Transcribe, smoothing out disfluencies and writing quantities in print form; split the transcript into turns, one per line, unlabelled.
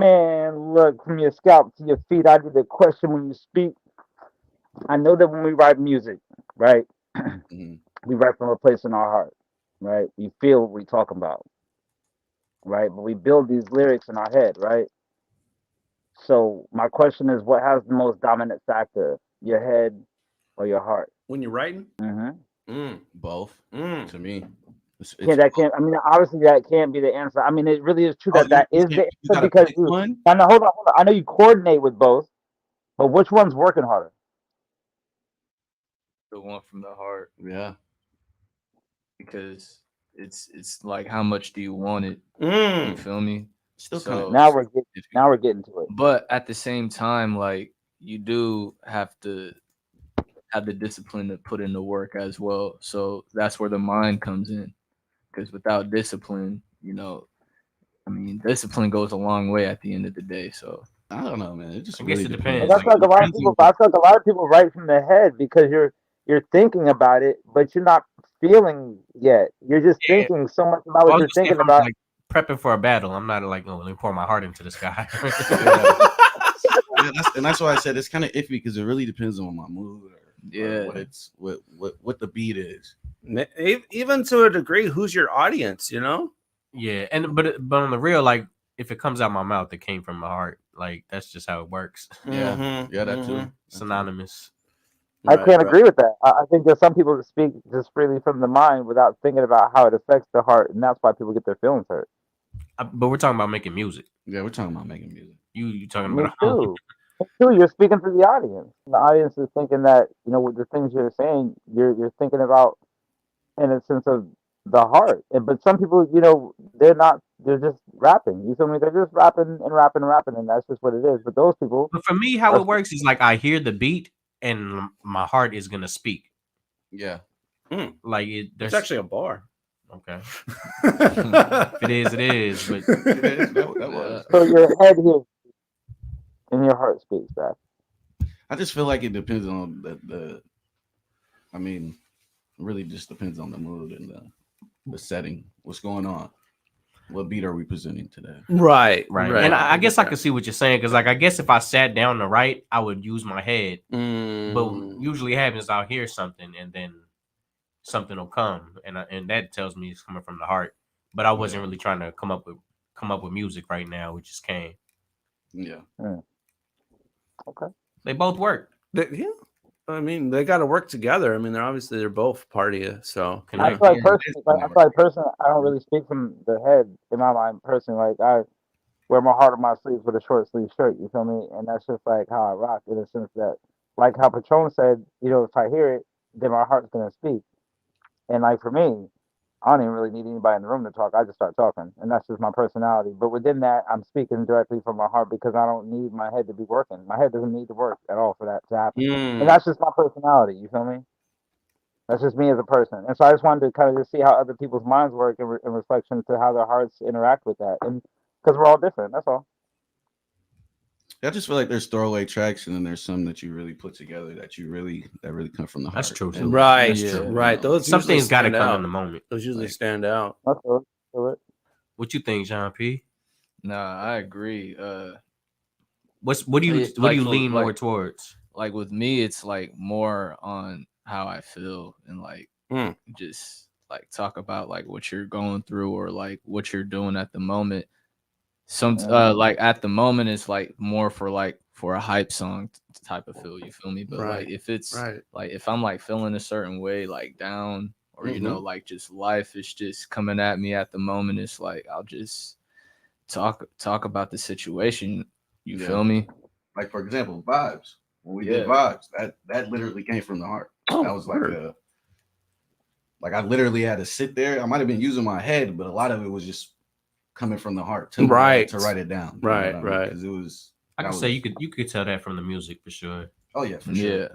Man, look, from your scalp to your feet, I did a question when you speak. I know that when we write music, right,
Mhm.
we write from a place in our heart, right? We feel what we talk about, right? But we build these lyrics in our head, right? So my question is, what has the most dominant factor, your head or your heart?
When you're writing,
Mm-hmm.
Both to me. It's
Can't that can't? I mean, obviously that can't be the answer. I mean, it really is true
oh
that that
you
is
said
the
you
answer
gotta
because
pick
you.
one.
I know. Hold on. I know you coordinate with both, but which one's working harder?
The one from the heart,
Yeah,
because it's like how much do you want it? You
mm.
feel me?
still kind of
So,
Now we're getting.
iffy.
Now we're getting to it.
but at the same time, like you do have to have the discipline to put in the work as well. So that's where the mind comes in. Because without discipline, I mean, discipline goes a long way at the end of the day. So
I don't know, man. It just
I guess
really
it
But
depends.
depends.
that's
Like,
like
it
a lot of
depends
people.
on what.
I feel like a lot of people write from the head because you're thinking about it, but you're not feeling yet. You're just
Yeah.
thinking so much about
I
what
was
you're
just saying, if
thinking
I'm
about.
like prepping for a battle, I'm not like, oh, let me pour my heart into this guy.
Yeah, yeah. That's why I said it's kind of iffy because it really depends on my mood or
yeah,
what the beat is.
Even to a degree, who's your audience? You know.
Yeah, and but on the real, like if it comes out my mouth, it came from my heart. Like that's just how it works.
Yeah,
Mm-hmm,
yeah, that too.
mm-hmm.
That too.
Synonymous.
I
Right,
can't
right.
agree with that. I think there's some people that speak just freely from the mind without thinking about how it affects the heart, and that's why people get their feelings hurt.
But we're talking about making music.
Yeah, we're talking about making music.
You talking
Me
about
too. Me too. You're speaking to the audience. The audience is thinking that with the things you're saying, you're thinking about in a sense of the heart. But some people, they're not. They're just rapping. You feel me? They're just rapping and rapping and rapping, and that's just what it is. But those people
But for me, how
are.
it works is like I hear the beat and my heart is gonna speak.
Yeah,
Like
It's
there's
actually a bar.
okay. If it is, it is. But
it is. That
yeah.
was.
So your head hears and your heart speaks back.
I just feel like it depends on the. I mean, it really just depends on the mood and the setting. What's going on? What beat are we presenting today?
Right,
right,
right.
and I
get
guess I
that.
can see what you're saying because, like, I guess if I sat down to write, I would use my head. But
Mm,
usually happens, I'll hear something and then something will come, and that tells me it's coming from the heart. But I wasn't
Yeah,
really trying to come up with music right now. It just came.
yeah.
Mm, okay.
They both work.
yeah. I mean, they got to work together. I mean, they're both party. So
I
yeah.
feel like
Connect.
Yeah, it is
personally, I
connected.
feel like personally, I don't really speak from the head in my mind personally. Like I wear my heart on my sleeves with a short sleeve shirt. You feel me? And that's just like how I rock in the sense that, like how Patron said, if I hear it, then my heart's gonna speak. And like for me, I don't even really need anybody in the room to talk. I just start talking, and that's just my personality. But within that, I'm speaking directly from my heart because I don't need my head to be working. My head doesn't need to work at all for that to happen. And
Mm.
that's just my personality. You feel me? That's just me as a person. And so I just wanted to kind of just see how other people's minds work in reflection to how their hearts interact with that. And because we're all different. That's all.
I just feel like there's throwaway tracks, and then there's some that you really put together that really come from the
That's
heart.
true too.
And
Right,
That's
Yeah.
true.
right. Those
Some
usually
things got to
stand
come in
out.
the moment.
Those usually
like,
stand out.
That's all. Do it.
What you think, John P?
Nah, I agree.
What do you lean more towards?
like with me, it's like more on how I feel and like
Mm.
just like talk about like what you're going through or like what you're doing at the moment. Some
Mm-hmm.
like at the moment it's like more for a hype song type of feel, you feel me? But like
Right,
if it's
right.
like if I'm like feeling a certain way, like down or
mm-hmm.
like just life is just coming at me at the moment, it's like I'll just talk about the situation. You
Yeah.
feel me?
Like for example, vibes. When we did
Yeah.
vibes, that literally came from the heart. That
Oh,
was
word.
like I literally had to sit there. I might have been using my head, but a lot of it was just coming from the heart to
Right.
to write it down. You know
Right,
what I mean?
right.
Because it was
I
that
can say
was
you could tell that from the music for sure.
oh yeah, for sure.
Yeah.